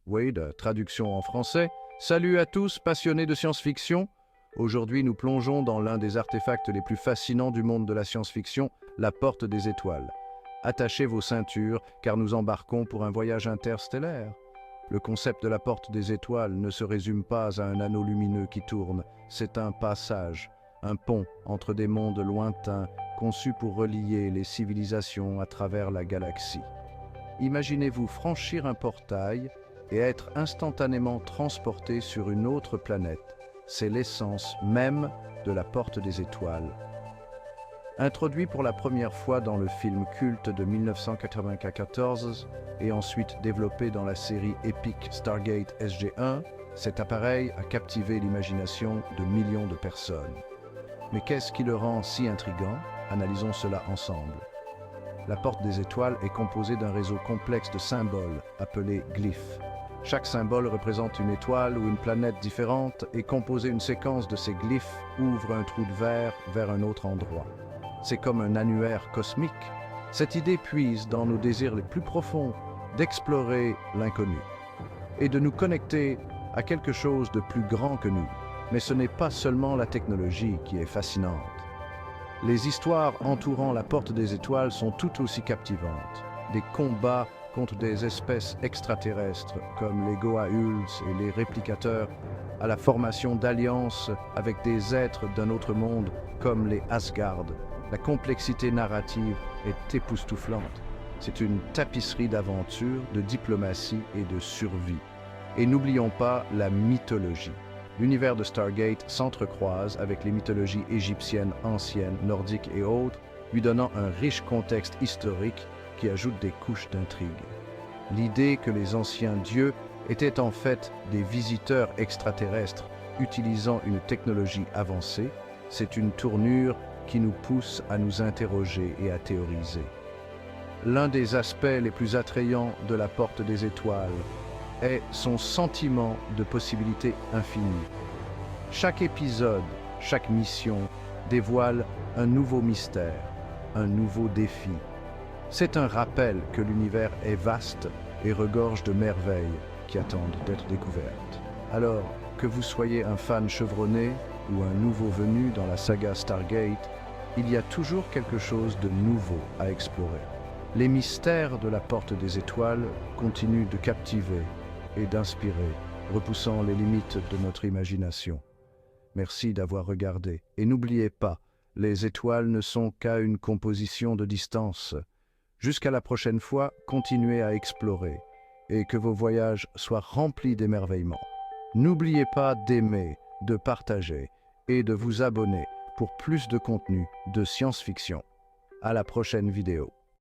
Wade, traduction en français. Salut à tous passionnés de science-fiction. Aujourd'hui, nous plongeons dans l'un des artefacts les plus fascinants du monde de la science-fiction, la Porte des Étoiles. Attachez vos ceintures, car nous embarquons pour un voyage interstellaire. Le concept de la Porte des Étoiles ne se résume pas à un anneau lumineux qui tourne, c'est un passage, un pont entre des mondes lointains, conçu pour relier les civilisations à travers la galaxie. Imaginez-vous franchir un portail et être instantanément transporté sur une autre planète. C'est l'essence même de la Porte des Étoiles. Introduit pour la première fois dans le film culte de 1994 et ensuite développé dans la série épique Stargate SG-1, cet appareil a captivé l'imagination de millions de personnes. Mais qu'est-ce qui le rend si intrigant? Analysons cela ensemble. La Porte des Étoiles est composée d'un réseau complexe de symboles, appelés glyphes. Chaque symbole représente une étoile ou une planète différente et composer une séquence de ces glyphes ouvre un trou de verre vers un autre endroit. C'est comme un annuaire cosmique. Cette idée puise dans nos désirs les plus profonds d'explorer l'inconnu et de nous connecter à quelque chose de plus grand que nous. Mais ce n'est pas seulement la technologie qui est fascinante. Les histoires entourant la Porte des Étoiles sont tout aussi captivantes. Des combats contre des espèces extraterrestres comme les Goa'uld et les réplicateurs, à la formation d'alliances avec des êtres d'un autre monde comme les Asgard. La complexité narrative est époustouflante. C'est une tapisserie d'aventures, de diplomatie et de survie. Et n'oublions pas la mythologie. L'univers de Stargate s'entrecroise avec les mythologies égyptiennes anciennes, nordiques et autres, lui donnant un riche contexte historique qui ajoute des couches d'intrigue. L'idée que les anciens dieux étaient en fait des visiteurs extraterrestres utilisant une technologie avancée, c'est une tournure qui nous pousse à nous interroger et à théoriser. L'un des aspects les plus attrayants de la Porte des Étoiles est son sentiment de possibilité infinie. Chaque épisode, chaque mission dévoile un nouveau mystère, un nouveau défi. C'est un rappel que l'univers est vaste et regorge de merveilles qui attendent d'être découvertes. Alors, que vous soyez un fan chevronné ou un nouveau venu dans la saga Stargate, il y a toujours quelque chose de nouveau à explorer. Les mystères de la Porte des Étoiles continuent de captiver et d'inspirer, repoussant les limites de notre imagination. Merci d'avoir regardé. Et n'oubliez pas, les étoiles ne sont qu'à une composition de distance. Jusqu'à la prochaine fois, continuez à explorer et que vos voyages soient remplis d'émerveillements. N'oubliez pas d'aimer, de partager et de vous abonner pour plus de contenu de science-fiction. À la prochaine vidéo.